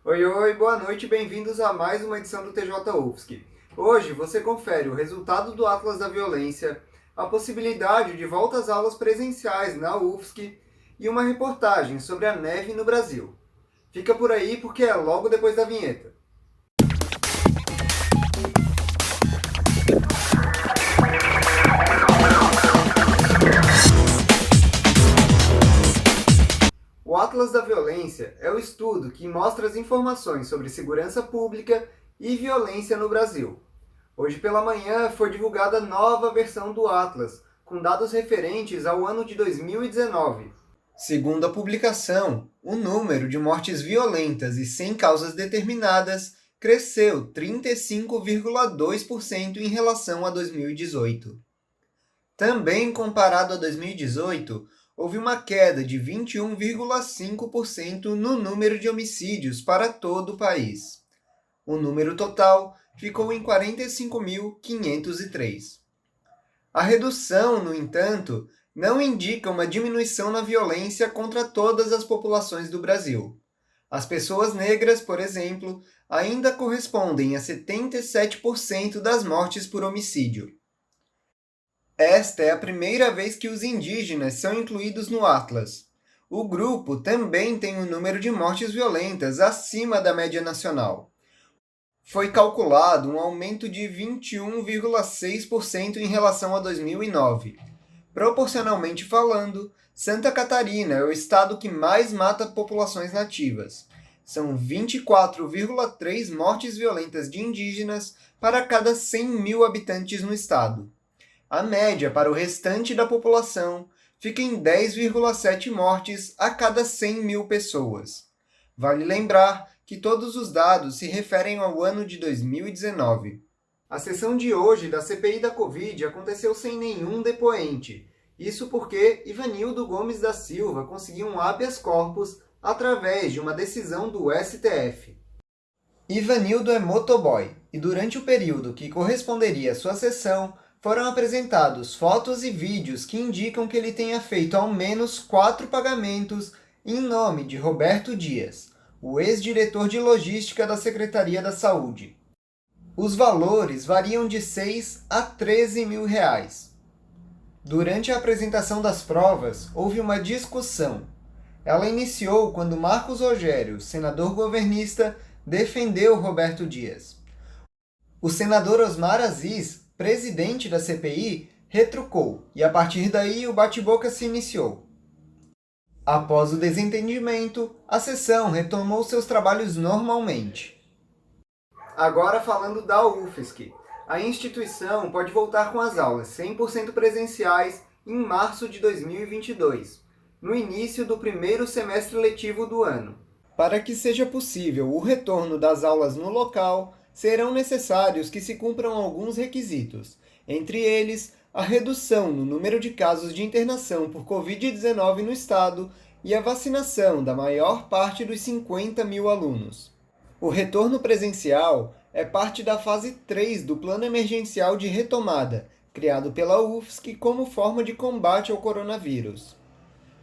Oi, oi, boa noite e bem-vindos a mais uma edição do TJ UFSC. Hoje você confere o resultado do Atlas da Violência, a possibilidade de volta às aulas presenciais na UFSC e uma reportagem sobre a neve no Brasil. Fica por aí porque é logo depois da vinheta. O Atlas da Violência é o estudo que mostra as informações sobre segurança pública e violência no Brasil. Hoje pela manhã foi divulgada a nova versão do Atlas, com dados referentes ao ano de 2019. Segundo a publicação, o número de mortes violentas e sem causas determinadas cresceu 35,2% em relação a 2018. Também comparado a 2018, houve uma queda de 21,5% no número de homicídios para todo o país. O número total ficou em 45.503. A redução, no entanto, não indica uma diminuição na violência contra todas as populações do Brasil. As pessoas negras, por exemplo, ainda correspondem a 77% das mortes por homicídio. Esta é a primeira vez que os indígenas são incluídos no Atlas. O grupo também tem um número de mortes violentas acima da média nacional. Foi calculado um aumento de 21,6% em relação a 2009. Proporcionalmente falando, Santa Catarina é o estado que mais mata populações nativas. São 24,3 mortes violentas de indígenas para cada 100 mil habitantes no estado. A média para o restante da população fica em 10,7 mortes a cada 100 mil pessoas. Vale lembrar que todos os dados se referem ao ano de 2019. A sessão de hoje da CPI da Covid aconteceu sem nenhum depoente. Isso porque Ivanildo Gomes da Silva conseguiu um habeas corpus através de uma decisão do STF. Ivanildo é motoboy e durante o período que corresponderia à sua sessão, foram apresentados fotos e vídeos que indicam que ele tenha feito ao menos 4 pagamentos em nome de Roberto Dias, o ex-diretor de logística da Secretaria da Saúde. Os valores variam de 6 a 13 mil reais. Durante a apresentação das provas, houve uma discussão. Ela iniciou quando Marcos Rogério, senador governista, defendeu Roberto Dias. O senador Osmar Aziz, presidente da CPI, retrucou, e a partir daí o bate-boca se iniciou. Após o desentendimento, a sessão retomou seus trabalhos normalmente. Agora falando da UFSC. A instituição pode voltar com as aulas 100% presenciais em março de 2022, no início do primeiro semestre letivo do ano. Para que seja possível o retorno das aulas no local, serão necessários que se cumpram alguns requisitos, entre eles a redução no número de casos de internação por Covid-19 no estado e a vacinação da maior parte dos 50 mil alunos. O retorno presencial é parte da fase 3 do Plano Emergencial de Retomada, criado pela UFSC como forma de combate ao coronavírus.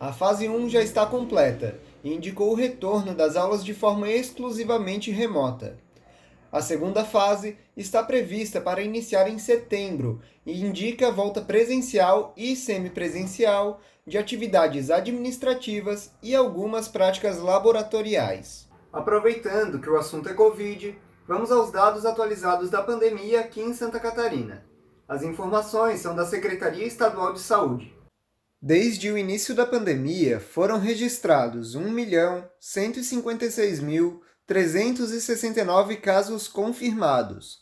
A fase 1 já está completa e indicou o retorno das aulas de forma exclusivamente remota. A segunda fase está prevista para iniciar em setembro e indica a volta presencial e semipresencial de atividades administrativas e algumas práticas laboratoriais. Aproveitando que o assunto é Covid, vamos aos dados atualizados da pandemia aqui em Santa Catarina. As informações são da Secretaria Estadual de Saúde. Desde o início da pandemia, foram registrados 1.156.369 casos confirmados.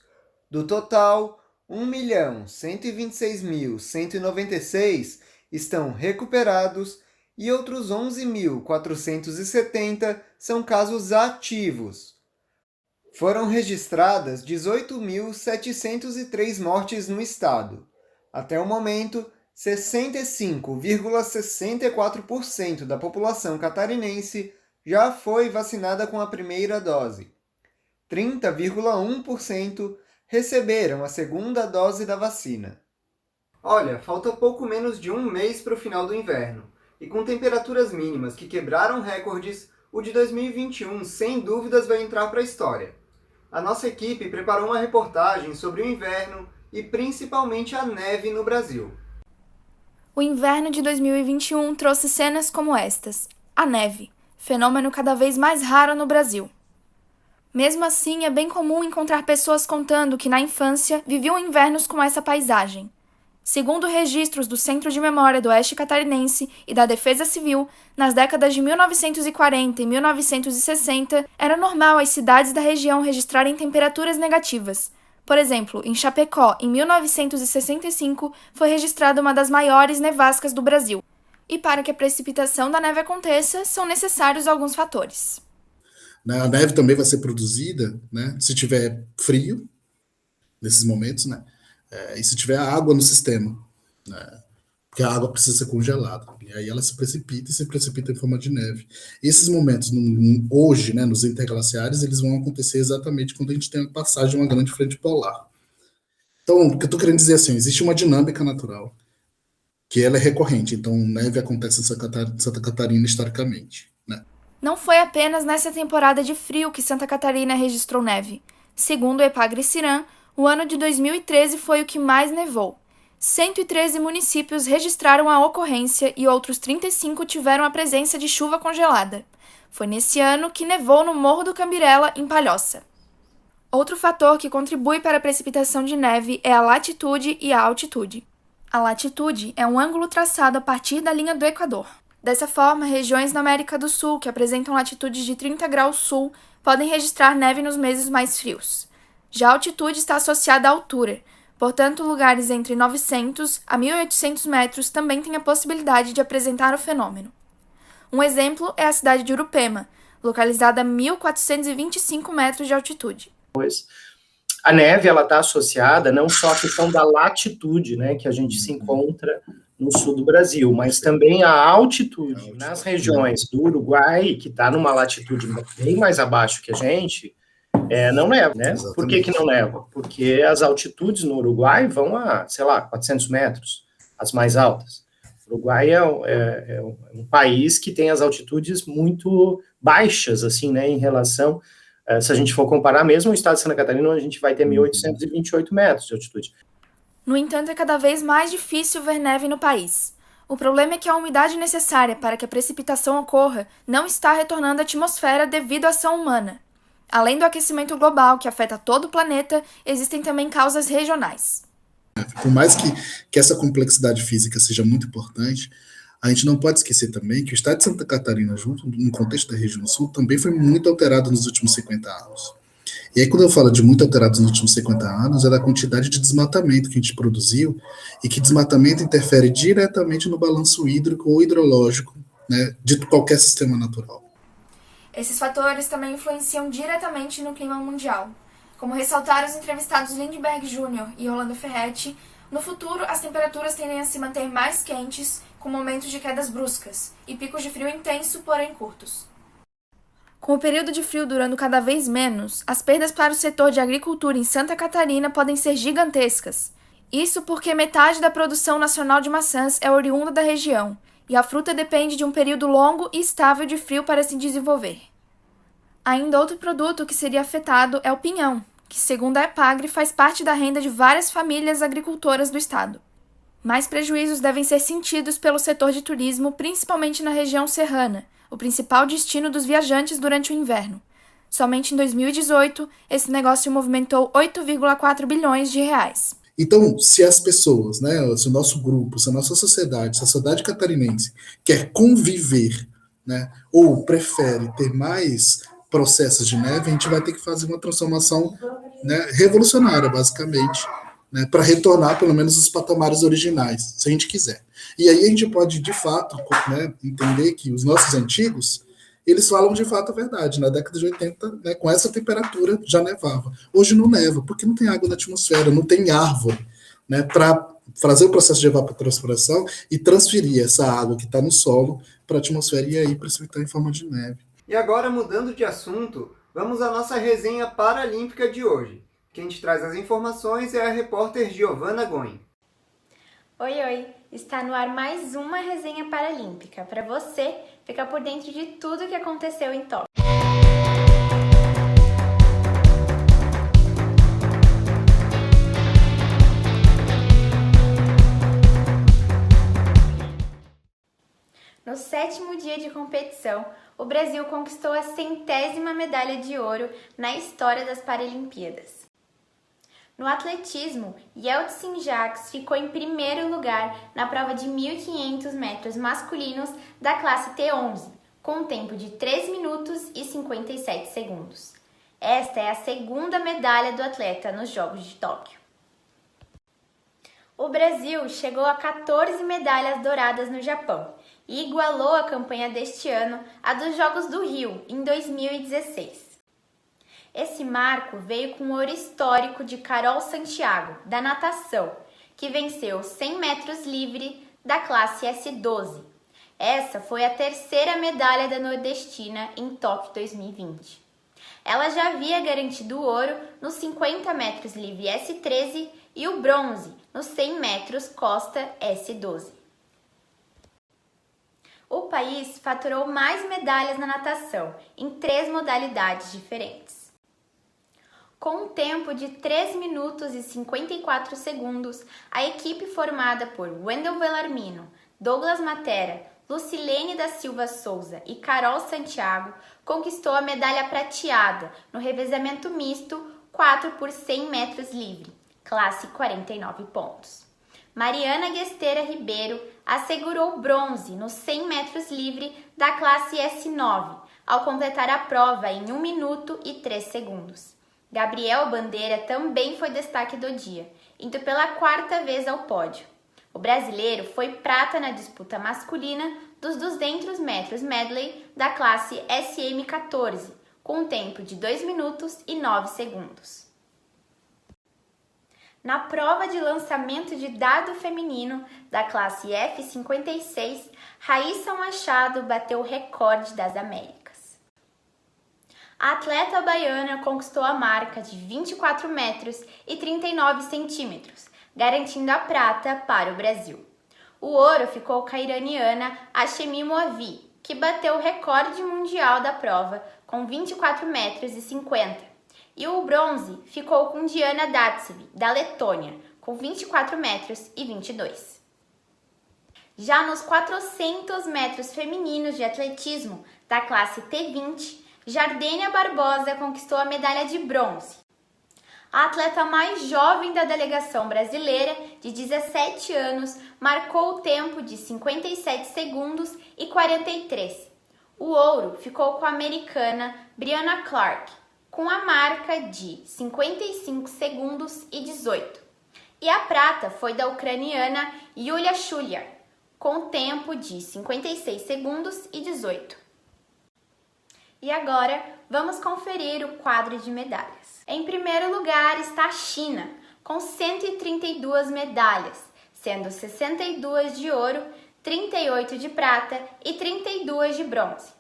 Do total, 1.126.196 estão recuperados e outros 11.470 são casos ativos. Foram registradas 18.703 mortes no estado. Até o momento, 65,64% da população catarinense já foi vacinada com a primeira dose. 30,1% receberam a segunda dose da vacina. Olha, falta pouco menos de um mês para o final do inverno, e com temperaturas mínimas que quebraram recordes, o de 2021 sem dúvidas vai entrar para a história. A nossa equipe preparou uma reportagem sobre o inverno e principalmente a neve no Brasil. O inverno de 2021 trouxe cenas como estas: a neve, fenômeno cada vez mais raro no Brasil. Mesmo assim, é bem comum encontrar pessoas contando que na infância viviam invernos com essa paisagem. Segundo registros do Centro de Memória do Oeste Catarinense e da Defesa Civil, nas décadas de 1940 e 1960, era normal as cidades da região registrarem temperaturas negativas. Por exemplo, em Chapecó, em 1965, foi registrada uma das maiores nevascas do Brasil. E para que a precipitação da neve aconteça, são necessários alguns fatores. A neve também vai ser produzida, né, se tiver frio, nesses momentos, né, e se tiver água no sistema, né, porque a água precisa ser congelada, e aí ela se precipita em forma de neve. E esses momentos, hoje, né, nos interglaciares, eles vão acontecer exatamente quando a gente tem a passagem de uma grande frente polar. Então, o que eu estou querendo dizer é assim, existe uma dinâmica natural, que ela é recorrente, então neve acontece em Santa Catarina historicamente, né. Não foi apenas nessa temporada de frio que Santa Catarina registrou neve. Segundo o Epagre-Cirã, o ano de 2013 foi o que mais nevou. 113 municípios registraram a ocorrência e outros 35 tiveram a presença de chuva congelada. Foi nesse ano que nevou no Morro do Cambirela, em Palhoça. Outro fator que contribui para a precipitação de neve é a latitude e a altitude. A latitude é um ângulo traçado a partir da linha do Equador. Dessa forma, regiões na América do Sul que apresentam latitudes de 30 graus sul podem registrar neve nos meses mais frios. Já a altitude está associada à altura, portanto, lugares entre 900 a 1.800 metros também têm a possibilidade de apresentar o fenômeno. Um exemplo é a cidade de Urupema, localizada a 1.425 metros de altitude. A neve está associada não só à questão da latitude, né, que a gente se encontra no sul do Brasil, mas também a altitude. Nas regiões do Uruguai, que está numa latitude bem mais abaixo que a gente, não neva, né? Exatamente. Por que não neva? Porque as altitudes no Uruguai vão a, 400 metros, as mais altas. O Uruguai é um país que tem as altitudes muito baixas, assim, né, em relação, se a gente for comparar mesmo o estado de Santa Catarina, a gente vai ter 1.828 metros de altitude. No entanto, é cada vez mais difícil ver neve no país. O problema é que a umidade necessária para que a precipitação ocorra não está retornando à atmosfera devido à ação humana. Além do aquecimento global, que afeta todo o planeta, existem também causas regionais. Por mais que essa complexidade física seja muito importante, a gente não pode esquecer também que o estado de Santa Catarina, junto no contexto da região sul, também foi muito alterado nos últimos 50 anos. E aí, quando eu falo de muito alterado nos últimos 50 anos, é da quantidade de desmatamento que a gente produziu e que desmatamento interfere diretamente no balanço hídrico ou hidrológico, né, de qualquer sistema natural. Esses fatores também influenciam diretamente no clima mundial. Como ressaltaram os entrevistados Lindbergh Jr. e Orlando Ferretti, no futuro as temperaturas tendem a se manter mais quentes, com momentos de quedas bruscas e picos de frio intenso, porém curtos. Com o período de frio durando cada vez menos, as perdas para o setor de agricultura em Santa Catarina podem ser gigantescas. Isso porque metade da produção nacional de maçãs é oriunda da região, e a fruta depende de um período longo e estável de frio para se desenvolver. Ainda outro produto que seria afetado é o pinhão, que, segundo a Epagre, faz parte da renda de várias famílias agricultoras do estado. Mais prejuízos devem ser sentidos pelo setor de turismo, principalmente na região serrana, o principal destino dos viajantes durante o inverno. Somente em 2018, esse negócio movimentou 8,4 bilhões de reais. Então, se as pessoas, né, se o nosso grupo, se a nossa sociedade, se a sociedade catarinense quer conviver, né, ou prefere ter mais processos de neve, a gente vai ter que fazer uma transformação, né, revolucionária, basicamente, né, para retornar pelo menos os patamares originais, se a gente quiser. E aí a gente pode, de fato, né, entender que os nossos antigos, eles falam de fato a verdade. Na década de 80, né, com essa temperatura, já nevava. Hoje não neva, porque não tem água na atmosfera, não tem árvore, né, para fazer o processo de evapotranspiração e transferir essa água que está no solo para a atmosfera e aí precipitar em forma de neve. E agora, mudando de assunto, vamos à nossa resenha paralímpica de hoje. Quem te traz as informações é a repórter Giovana Goin. Oi, está no ar mais uma resenha paralímpica para você Fica por dentro de tudo que aconteceu em Tóquio. No 7º dia de competição, o Brasil conquistou a 100ª medalha de ouro na história das Paralimpíadas. No atletismo, Yeltsin Jaques ficou em primeiro lugar na prova de 1.500 metros masculinos da classe T11, com um tempo de 3 minutos e 57 segundos. Esta é a segunda medalha do atleta nos Jogos de Tóquio. O Brasil chegou a 14 medalhas douradas no Japão e igualou a campanha deste ano à dos Jogos do Rio, em 2016. Esse marco veio com o ouro histórico de Carol Santiago, da natação, que venceu 100 metros livre da classe S12. Essa foi a terceira medalha da nordestina em Tóquio 2020. Ela já havia garantido o ouro nos 50 metros livre S13 e o bronze nos 100 metros costa S12. O país faturou mais medalhas na natação, em 3 modalidades diferentes. Com um tempo de 3 minutos e 54 segundos, a equipe formada por Wendel Bellarmino, Douglas Matera, Lucilene da Silva Souza e Carol Santiago conquistou a medalha prateada no revezamento misto 4 por 100 metros livre, classe 49 pontos. Mariana Guesteira Ribeiro assegurou bronze nos 100 metros livre da classe S9, ao completar a prova em 1 minuto e 3 segundos. Gabriel Bandeira também foi destaque do dia, indo pela 4ª vez ao pódio. O brasileiro foi prata na disputa masculina dos 200 metros medley da classe SM14, com um tempo de 2 minutos e 9 segundos. Na prova de lançamento de dardo feminino da classe F56, Raíssa Machado bateu o recorde das Américas. A atleta baiana conquistou a marca de 24 metros e 39 centímetros, garantindo a prata para o Brasil. O ouro ficou com a iraniana Hashemi Moavi, que bateu o recorde mundial da prova com 24 metros e 50. E o bronze ficou com Diana Datseve, da Letônia, com 24 metros e 22. Já nos 400 metros femininos de atletismo da classe T20, Jardênia Barbosa conquistou a medalha de bronze. A atleta mais jovem da delegação brasileira, de 17 anos, marcou o tempo de 57 segundos e 43. O ouro ficou com a americana Brianna Clark, com a marca de 55 segundos e 18. E a prata foi da ucraniana Yulia Shulyar, com tempo de 56 segundos e 18. E agora, vamos conferir o quadro de medalhas. Em primeiro lugar está a China, com 132 medalhas, sendo 62 de ouro, 38 de prata e 32 de bronze.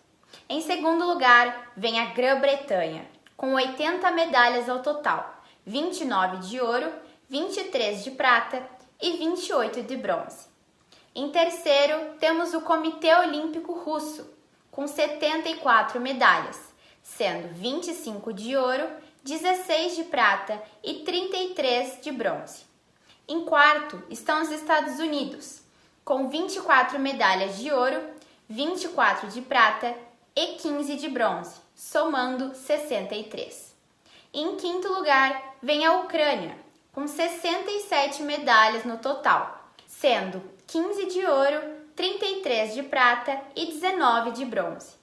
Em segundo lugar, vem a Grã-Bretanha, com 80 medalhas ao total, 29 de ouro, 23 de prata e 28 de bronze. Em terceiro, temos o Comitê Olímpico Russo, com 74 medalhas, sendo 25 de ouro, 16 de prata e 33 de bronze. Em quarto estão os Estados Unidos, com 24 medalhas de ouro, 24 de prata e 15 de bronze, somando 63. Em quinto lugar, vem a Ucrânia, com 67 medalhas no total, sendo 15 de ouro, 33 de prata e 19 de bronze.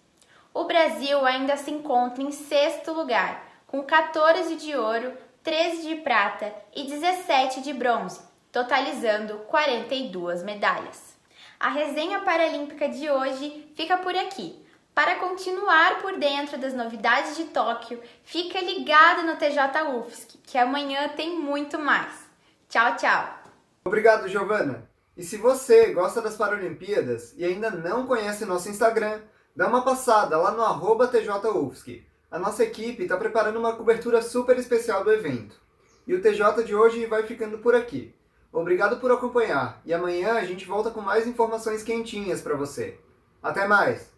O Brasil ainda se encontra em sexto lugar, com 14 de ouro, 13 de prata e 17 de bronze, totalizando 42 medalhas. A resenha paralímpica de hoje fica por aqui. Para continuar por dentro das novidades de Tóquio, fica ligado no TJ UFSC, que amanhã tem muito mais. Tchau, tchau! Obrigado, Giovana! E se você gosta das Paralimpíadas e ainda não conhece nosso Instagram, dá uma passada lá no @TJUFSC. A nossa equipe está preparando uma cobertura super especial do evento. E o TJ de hoje vai ficando por aqui. Obrigado por acompanhar e amanhã a gente volta com mais informações quentinhas para você. Até mais!